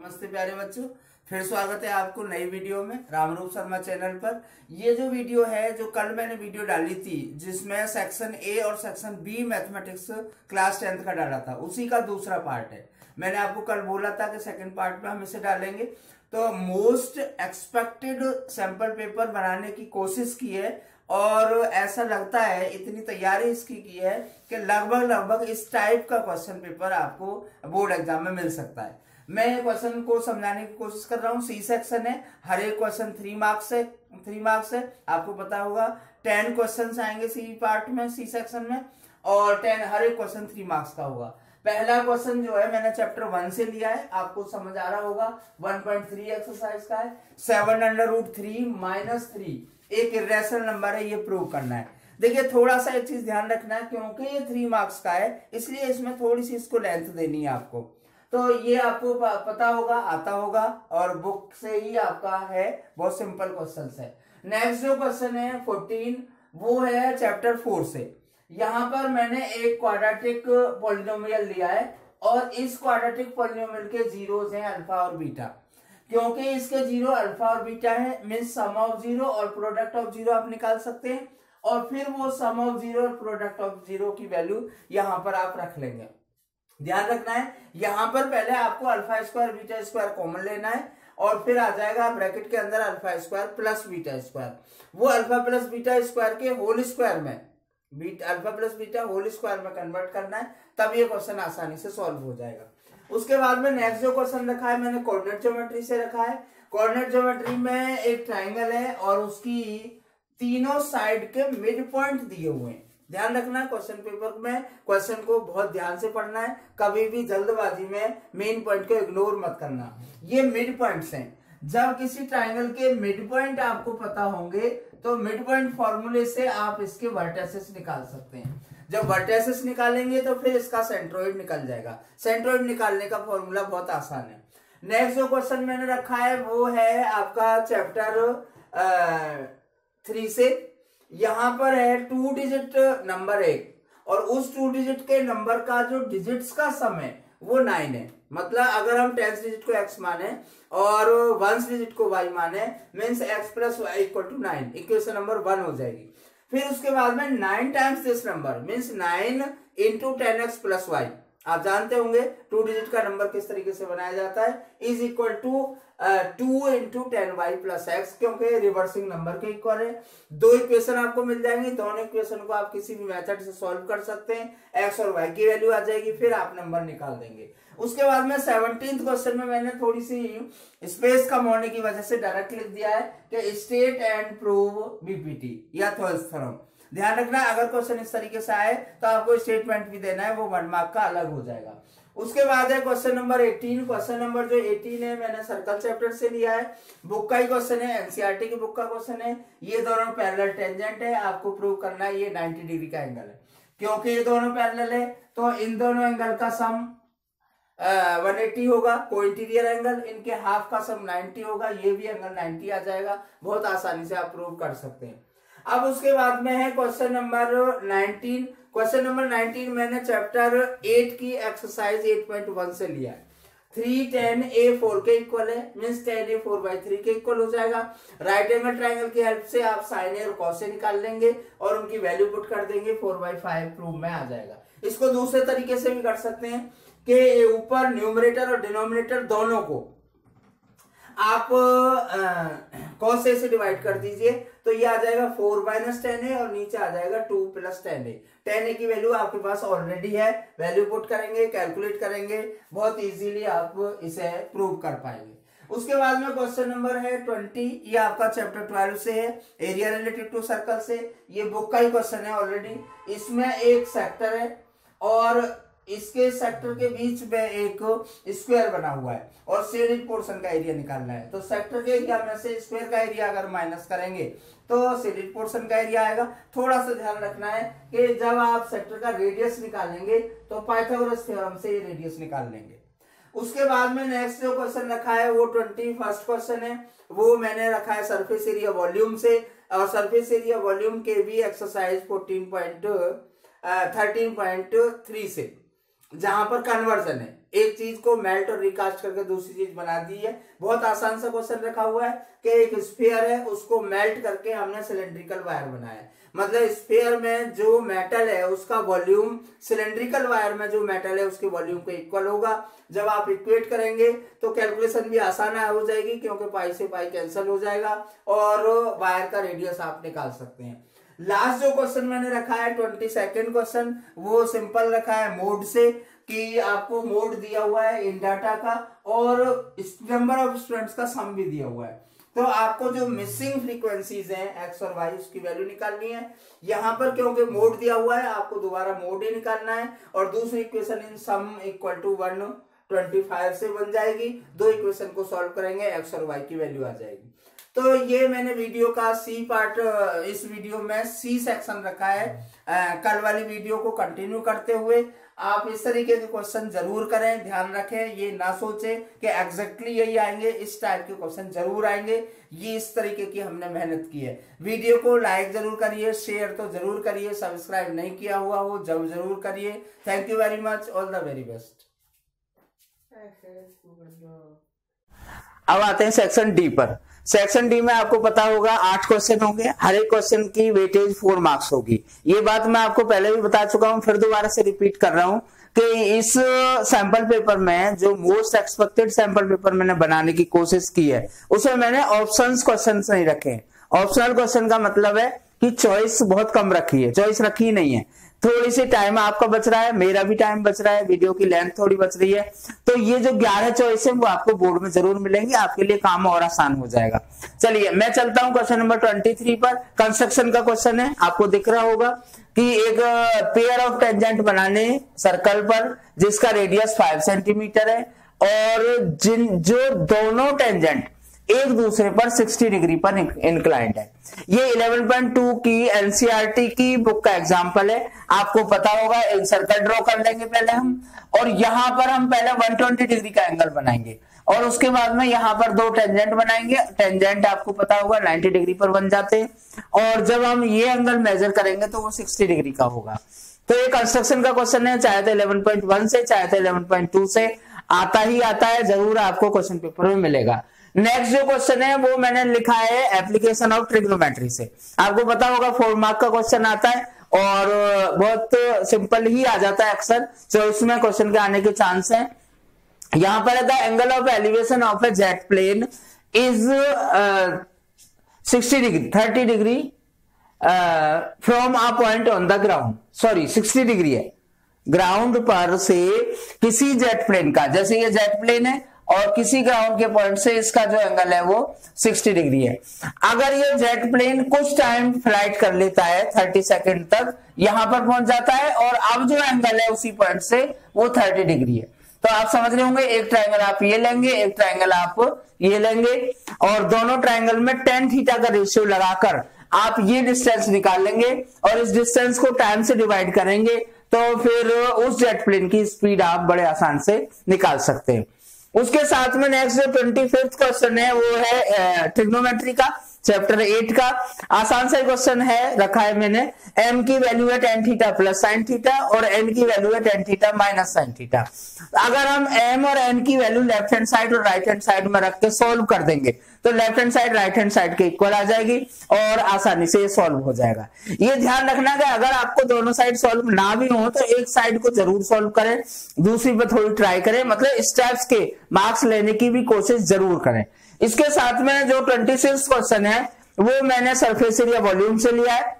नमस्ते प्यारे बच्चों, फिर स्वागत है आपको नई वीडियो में रामरूप शर्मा चैनल पर। ये जो वीडियो है, जो कल मैंने वीडियो डाली थी जिसमें सेक्शन ए और section B mathematics class 10th का डाला था, उसी का दूसरा पार्ट है। मैंने आपको कल बोला था कि सेकंड पार्ट में हम इसे डालेंगे। तो मोस्ट एक्सपेक्टेड सैंपल पेपर बनाने की कोशिश की है और ऐसा लगता है इतनी तैयारी इसकी की है कि लगभग इस टाइप का क्वेश्चन पेपर आपको बोर्ड एग्जाम में मिल सकता है। मैं क्वेश्चन को समझाने की कोशिश कर रहा हूँ। सी सेक्शन है, हर एक क्वेश्चन 3 मार्क्स है। आपको पता होगा 10 क्वेश्चन आएंगे सी पार्ट में, सी सेक्शन में, और 10 हर एक क्वेश्चन 3 मार्क्स का होगा। पहला क्वेश्चन जो है मैंने चैप्टर 1 से लिया है, आपको समझ आ रहा होगा। 1.3 एक्सरसाइज का है। 7√3 - 3 एक इरेशनल नंबर है, ये प्रूव करना है। देखिए थोड़ा सा एक चीज ध्यान रखना है, क्योंकि ये 3 मार्क्स का है इसलिए इसमें थोड़ी सी इसको लेंथ देनी है आपको। तो ये आपको पता होगा, आता होगा, और बुक से ही आपका है। बहुत सिंपल क्वेश्चन है। नेक्स्ट जो क्वेश्चन है 14, वो है चैप्टर 4 से। यहां पर मैंने एक क्वाड्रेटिक पॉलिनोमियल लिया है और इस क्वाड्रेटिक पॉलिनोमियल के जीरोस हैं अल्फा और बीटा। क्योंकि इसके जीरो अल्फा और बीटा है, मीन्स सम ऑफ जीरो और प्रोडक्ट ऑफ जीरो आप निकाल सकते हैं, और फिर वो सम ऑफ जीरो और प्रोडक्ट ऑफ जीरो की वैल्यू यहां पर आप रख लेंगे। ध्यान रखना है, यहां पर पहले आपको alpha square beta square common लेना है और फिर आ जाएगा ब्रैकेट के अंदर alpha square plus beta square. वो अल्फा प्लस बीटा स्क्वायर के होल स्क्वायर में alpha plus beta whole square में कन्वर्ट करना है, तब ये क्वेश्चन आसानी से सॉल्व हो जाएगा। उसके बाद में नेक्स्ट जो क्वेश्चन रखा है मैंने कोऑर्डिनेट ज्योमेट्री से रखा है। कोऑर्डिनेट ज्योमेट्री में एक ट्राइंगल है और उसकी तीनों साइड के मिड पॉइंट दिए हुए हैं। ध्यान रखना, क्वेश्चन पेपर में क्वेश्चन को बहुत ध्यान से पढ़ना है, कभी भी जल्दबाजी में मेन पॉइंट को इग्नोर मत करना। ये मिड पॉइंट्स हैं। जब किसी ट्राइंगल के मिड पॉइंट आपको पता होंगे तो मिड पॉइंट फॉर्मूले से आप इसके वर्टेसेस निकाल सकते हैं। जब वर्टेसेस निकालेंगे तो फिर इसका सेंट्रोइड निकल जाएगा। सेंट्रोइड निकालने का फॉर्मूला बहुत आसान है। नेक्स्ट जो क्वेश्चन मैंने रखा है वो है आपका चैप्टर 3 से। यहां पर है 2 डिजिट नंबर 1 और उस 2 डिजिट के नंबर का जो डिजिट्स का सम है वो 9 है। मतलब अगर हम 10th डिजिट को x माने और 1st डिजिट को y माने, means x + y = 9, equation number 1 हो जाएगी। फिर उसके बाद में 9 times this number, means 9 × 10x + y। आप जानते होंगे 2 डिजिट का नंबर किस तरीके से बनाया जाता है, is equal to 2 × 10y + x, क्योंकि रिवर्सिंग नंबर के इक्वल है। 2 इक्वेशन आपको मिल जाएंगे, दोनों इक्वेशन को आप किसी भी मेथड से सॉल्व कर सकते हैं। x और y की वैल्यू आ जाएगी, फिर आप नंबर निकाल देंगे। उसके बाद में 17th क्वेश्चन में मैंने थोड़ी सी स्पेस कम होने की वजह से डायरेक्ट लिख दिया है कि स्टेट एंड प्रूव बीपीटी या थॉल्स थ्योरम। ध्यान रखना, अगर क्वेश्चन इस तरीके से आए तो आपको स्टेटमेंट भी देना है, वो 1 मार्क का अलग हो जाएगा। उसके बाद है क्वेश्चन नंबर 18। क्वेश्चन नंबर जो 18 है मैंने सर्कल चैप्टर से लिया है, बुक का ही क्वेश्चन है, एनसीईआरटी की बुक का क्वेश्चन है। ये दोनों पैरेलल टेंजेंट है, आपको प्रूव करना है ये 90 डिग्री का एंगल है। क्योंकि ये दोनों पैरेलल है तो इन दोनों एंगल का सम 180 होगा, को इंटीरियर एंगल, इनके हाफ का सम 90 होगा, ये भी एंगल 90 आ जाएगा। बहुत आसानी से आप प्रूव कर सकते हैं। अब उसके बाद में है क्वेश्चन नंबर 19। क्वेश्चन नंबर 19 मैंने चैप्टर 8 की एक्सरसाइज 8.1 से लिया है। 3 10a 4 के इक्वल है, मीन्स 10a 4/3 के इक्वल हो जाएगा। राइट एंगल ट्राइंगल की हेल्प से आप साइन ए और कॉस ए निकाल लेंगे और उनकी वैल्यू पुट कर देंगे, 4/5 प्रूव में आ जाएगा। इसको दूसरे तरीके से भी कर सकते हैं कि ऊपर न्यूमरेटर और डिनोमिनेटर दोनों को आप cos a से डिवाइड कर दीजिए, तो ये आ जाएगा 4 - 10a और नीचे आ जाएगा 2 + 10a। 10a की वैल्यू आपके पास ऑलरेडी है, वैल्यू पुट करेंगे, कैलकुलेट करेंगे, बहुत इजीली आप इसे प्रूव कर पाएंगे। उसके बाद में क्वेश्चन नंबर है 20। ये आपका चैप्टर 12 से है, एरिया रिलेटेड टू सर्कल से। ये बुक का ही क्वेश्चन है ऑलरेडी। इसमें एक सेक्टर है और इसके सेक्टर के बीच में एक स्क्वायर बना हुआ है और शेडेड पोर्शन का एरिया निकालना है। तो सेक्टर के एरिया में से स्क्वायर का एरिया अगर माइनस करेंगे तो शेडेड पोर्शन का एरिया आएगा। थोड़ा सा ध्यान रखना है कि जब आप सेक्टर का रेडियस निकालेंगे तो पाइथागोरस थ्योरम से रेडियस निकाल लेंगे। उसके बाद में नेक्स्ट जो क्वेश्चन रखा है वो 21st क्वेश्चन है, वो मैंने रखा है सरफेस एरिया वॉल्यूम से, और सरफेस एरिया वॉल्यूम के भी एक्सरसाइज 13.3 से, जहां पर कन्वर्जन है। एक चीज को मेल्ट और रिकास्ट करके दूसरी चीज बना दी है। बहुत आसान सा क्वेश्चन रखा हुआ है कि एक स्फीयर है, उसको मेल्ट करके हमने सिलेंड्रिकल वायर बनाया है। मतलब स्फीयर में जो मेटल है उसका वॉल्यूम सिलेंड्रिकल वायर में जो मेटल है उसके वॉल्यूम के इक्वल होगा। जब आप इक्वेट करेंगे तो कैलकुलेशन भी आसान हो जाएगी, क्योंकि पाई से पाई कैंसिल हो जाएगा और वायर का रेडियस आप निकाल सकते हैं। लास्ट जो क्वेश्चन मैंने रखा है 22nd क्वेश्चन, वो सिंपल रखा है मोड से, कि आपको मोड दिया हुआ है इन डाटा का और नंबर ऑफ स्टूडेंट्स का सम भी दिया हुआ है। तो आपको जो मिसिंग फ्रीक्वेंसीज हैं एक्स और वाई उसकी वैल्यू निकालनी है। यहाँ पर क्योंकि मोड दिया हुआ है आपको दोबारा मोड ही निकालना है और दूसरी इक्वेशन इन सम इक्वल टू 125 से बन जाएगी। दो इक्वेशन को सॉल्व करेंगे, एक्स और वाई की वैल्यू आ जाएगी। तो ये मैंने वीडियो का सी पार्ट, इस वीडियो में सी सेक्शन रखा है। कल वाली वीडियो को कंटिन्यू करते हुए आप इस तरीके के क्वेश्चन जरूर करें। ध्यान रखें, ये ना सोचें कि एग्जैक्टली यही आएंगे, इस टाइप के क्वेश्चन जरूर आएंगे। ये इस तरीके की हमने मेहनत की है। वीडियो को लाइक जरूर करिए, शेयर तो जरूर करिए, सब्सक्राइब नहीं किया हुआ हो जरूर करिए। Thank you very much, all the very best. अब आते हैं सेक्शन डी पर। सेक्शन डी में आपको पता होगा 8 क्वेश्चन होंगे, हर एक क्वेश्चन की वेटेज 4 मार्क्स होगी। ये बात मैं आपको पहले भी बता चुका हूं, फिर दोबारा से रिपीट कर रहा हूं कि इस सैंपल पेपर में जो मोस्ट एक्सपेक्टेड सैंपल पेपर मैंने बनाने की कोशिश की है उसमें मैंने ऑप्शंस क्वेश्चन नहीं रखे। ऑप्शनल क्वेश्चन का मतलब है कि चॉइस बहुत कम रखी है, चॉइस रखी ही नहीं है। थोड़ी सी टाइम आपका बच रहा है, मेरा भी टाइम बच रहा है, वीडियो की लेंथ थोड़ी बच रही है। तो ये जो 11 चॉइस है वो आपको बोर्ड में जरूर मिलेंगे, आपके लिए काम और आसान हो जाएगा। चलिए मैं चलता हूं क्वेश्चन नंबर 23 पर। कंस्ट्रक्शन का क्वेश्चन है, आपको दिख रहा होगा कि एक पेयर ऑफ टेंजेंट बनाने सर्कल पर जिसका रेडियस 5 सेंटीमीटर है और जो दोनों टेंजेंट एक दूसरे पर 60 डिग्री पर इंक्लाइंड है। ये 11.2 की एनसीईआरटी की बुक का एग्जांपल है। आपको पता होगा, एक सर्कल ड्रॉ कर लेंगे पहले हम, और यहां पर हम पहले 120 डिग्री का एंगल बनाएंगे और उसके बाद में यहां पर 2 टेंजेंट बनाएंगे। टेंजेंट आपको पता होगा 90 डिग्री पर बन जाते हैं और जब हम ये एंगल मेजर करेंगे तो वो 60 डिग्री का होगा। तो ये कंस्ट्रक्शन का क्वेश्चन है, चाहे तो 11.1 से चाहे तो 11.2 से आता ही आता है, जरूर आपको क्वेश्चन पेपर में मिलेगा। नेक्स्ट जो क्वेश्चन है वो मैंने लिखा है एप्लीकेशन ऑफ ट्रिग्नोमेट्री से। आपको पता होगा 4 मार्क का क्वेश्चन आता है और बहुत सिंपल ही आ जाता है अक्सर, तो इसमें क्वेश्चन के आने के चांस है। यहां पर the angle of elevation of a jet plane is 60 degree 30 degree from a point on the ground. Sorry 60 degree है ग्राउंड पर से किसी जेट प्लेन का, जैसे ये जेट प्लेन है और किसी ग्राउंड के पॉइंट से इसका जो एंगल है वो 60 डिग्री है। अगर ये जेट प्लेन कुछ टाइम फ्लाइट कर लेता है 30 सेकंड तक, यहां पर पहुंच जाता है और अब जो एंगल है उसी पॉइंट से वो 30 डिग्री है। तो आप समझ रहे होंगे, एक ट्रायंगल आप ये लेंगे, एक ट्रायंगल आप ये लेंगे और दोनों ट्रायंगल में tan थीटा का रेशियो लगाकर आप ये डिस्टेंस निकाल लेंगे और इस डिस्टेंस को टाइम से डिवाइड करेंगे तो फिर उस जेट प्लेन की स्पीड आप बड़े आसान से निकाल सकते हैं। उसके साथ में नेक्स्ट जो 25th क्वेश्चन है वो है ट्रिग्नोमेट्री का, चैप्टर 8 का। आसान सा क्वेश्चन है, रखा है मैंने, m की वैल्यू है tan theta plus sin theta और n की वैल्यू है tan theta minus sin theta. अगर हम m और n की वैल्यू लेफ्ट हैंड साइड और राइट हैंड साइड में रख के सॉल्व कर देंगे तो left hand side right hand side के इक्वल आ जाएगी और आसानी से ये सॉल्व हो जाएगा। ये ध्यान रखना कि अगर आपको दोनों साइड सॉल्व ना भी हो तो एक साइड को जरूर सॉल्व करें, दूसरी पे थोड़ी ट्राई करें, मतलब स्टेप्स के मार्क्स लेने की भी कोशिश जरूर करें। इसके साथ में जो 26 क्वेश्चन है वो मैंने सरफेस एरिया वॉल्यूम से लिया है।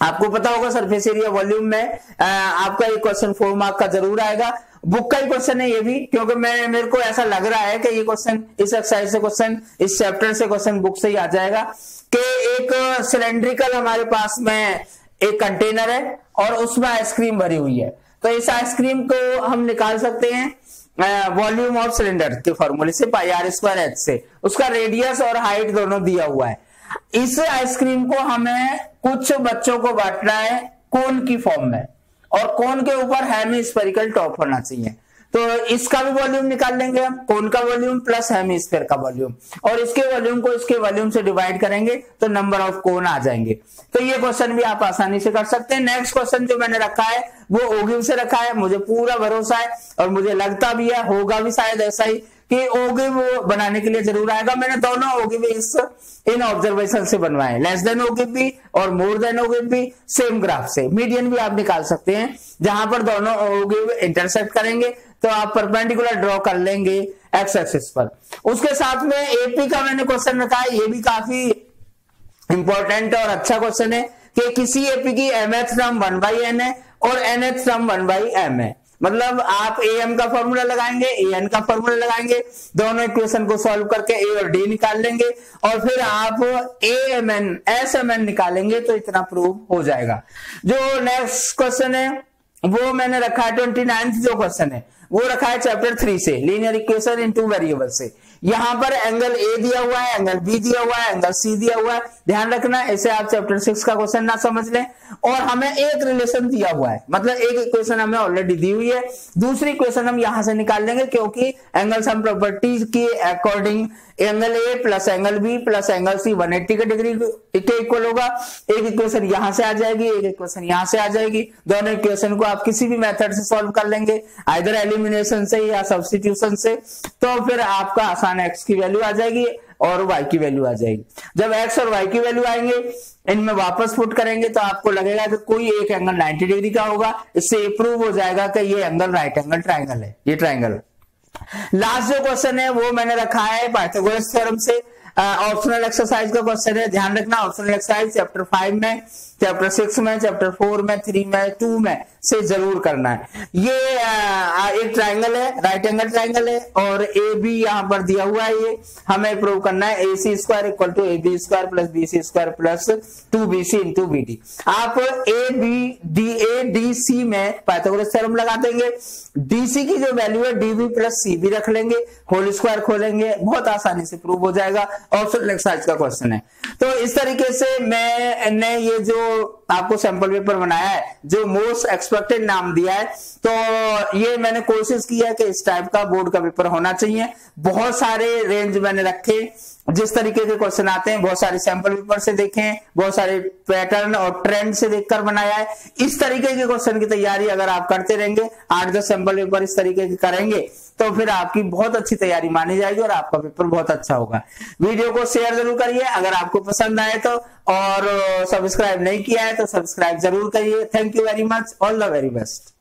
आपको पता होगा सरफेस एरिया वॉल्यूम में आपका ये क्वेश्चन 4 मार्क का जरूर आएगा। बुक का ही क्वेश्चन है ये भी, क्योंकि मेरे को ऐसा लग रहा है कि ये क्वेश्चन इस एक्सरसाइज से क्वेश्चन इस चैप्टर से क्वेश्चन बुक से ही आ जाएगा कि एक सिलेंड्रिकल हमारे पास में एक कंटेनर है और उसमें आइसक्रीम भरी हुई है। तो इस आइसक्रीम को हम निकाल सकते हैं वॉल्यूम ऑफ सिलेंडर के फॉर्मूले से, पाई आर स्क्वायर एच से। उसका रेडियस और हाइट दोनों दिया हुआ है। इस आइसक्रीम को हमें कुछ बच्चों को बांटना है कोन की फॉर्म में और कोन के ऊपर हेमी स्फेरिकल टॉप होना चाहिए। तो इसका भी वॉल्यूम निकाल लेंगे हम, कोन का वॉल्यूम प्लस हेमिस्फीयर का वॉल्यूम, और इसके वॉल्यूम को इसके वॉल्यूम से डिवाइड करेंगे तो नंबर ऑफ कोन आ जाएंगे। तो ये क्वेश्चन भी आप आसानी से कर सकते हैं। नेक्स्ट क्वेश्चन जो मैंने रखा है वो ओगिव से रखा है, मुझे पूरा भरोसा है और मुझे लगता भी है होगा भी शायद ऐसा ही कि ओगिव बनाने के लिए जरूर आएगा। मैंने दोनों ओगिव इन ऑब्जर्वेशन से बनवाए, लेस देन ओगिव भी और मोर देन ओगिव भी, सेम ग्राफ से। मीडियन भी आप निकाल सकते हैं, जहां पर दोनों ओगिव इंटरसेक्ट करेंगे तो आप परपेंडिकुलर ड्रॉ कर लेंगे एक्स एक्सिस पर। उसके साथ में एपी का मैंने क्वेश्चन रखा है, ये भी काफी इंपॉर्टेंट और अच्छा क्वेश्चन है कि किसी एपी की mth टर्म 1/n है और nth टर्म 1/m है। मतलब आप am का फॉर्मूला लगाएंगे, an का फॉर्मूला लगाएंगे, दोनों इक्वेशन को सॉल्व करके a और d निकाल लेंगे और फिर आप amn smn निकालेंगे तो इतना प्रूव हो जाएगा। जो नेक्स्ट क्वेश्चन है वो मैंने रखा है 29th जो क्वेश्चन है वो रखा है चैप्टर 3 से, लीनियर इक्वेशन इन 2 वेरिएबल से। यहां पर एंगल ए दिया हुआ है, एंगल बी दिया हुआ है, एंगल सी दिया हुआ है, ध्यान रखना ऐसे आप चैप्टर 6 का क्वेश्चन ना समझ लें। और हमें एक रिलेशन दिया हुआ है, मतलब एक इक्वेशन हमें ऑलरेडी दी हुई है, दूसरी इक्वेशन हम यहां से निकाल लेंगे क्योंकि एंगल सम प्रॉपर्टीज के according angle A plus angle B plus angle C 180 के डिग्री के इक्वल होगा। एक इक्वेशन यहां से आ जाएगी, एक इक्वेशन यहां से आ जाएगी, दोनों इक्वेशन को आप किसी भी मेथड से सॉल्व कर लेंगे, आइदर एलिमिनेशन से या सब्स्टिट्यूशन से, तो फिर आपका आसान एक्स की वैल्यू आ जाएगी और वाई की वैल्यू आ जाएगी। जब एक्स और वाई की वैल्यू आएंगे इनमें वापस पुट करेंगे तो आपको लगेगा कि कोई एक एंगल 90 डिग्री का होगा, इससे प्रूव हो जाएगा कि ये एंगल राइट एंगल ट्राइंगल है, ये ट्राइंगल। लास्ट जो क्वेश्चन है वो मैंने रखा है पाइथागोरस थ्योरम से, ऑप्शनल एक्सरसाइज का क्वेश्चन है, ध्यान रखना ऑप्शनल एक्सरसाइज चैप्टर 5 में, चैप्टर 6 में, चैप्टर 4 में, 3 में, 2 में से जरूर करना है। ये एक ट्राइंगल है, राइट एंगल ट्राइंगल है और ए बी यहाँ पर दिया हुआ है, ये हमें प्रूव करना है AC square equal to AB square plus BC square plus 2BC into BD। आप ADC में पाइथागोरस थ्योरम लगा देंगे, DC की जो वैल्यू है DB प्लस CB रख लेंगे, होल स्क्वायर खोलेंगे, बहुत आसानी से प्रूव हो जाएगा। ऑप्शनल एक्सरसाइज का क्वेश्चन है। तो इस तरीके से मैंने ये जो आपको सैंपल पेपर बनाया है, जो मोस्ट एक्सपेक्टेड नाम दिया है, तो ये मैंने कोशिश की है कि इस टाइप का बोर्ड का पेपर होना चाहिए। बहुत सारे रेंज मैंने रखे, जिस तरीके के क्वेश्चन आते हैं बहुत सारे सैंपल पेपर से देखें, बहुत सारे पैटर्न और ट्रेंड से देखकर बनाया है। इस तरीके के क्वेश्चन की तैयारी अगर आप करते रहेंगे, 8-10 सैंपल पेपर इस तरीके के करेंगे तो फिर आपकी बहुत अच्छी तैयारी मानी जाएगी और आपका पेपर बहुत अच्छा होगा। वीडियो को शेयर जरूर करिए अगर आपको पसंद आए तो, और सब्सक्राइब नहीं किया है तो सब्सक्राइब जरूर करिए। Thank you very much, all the very best.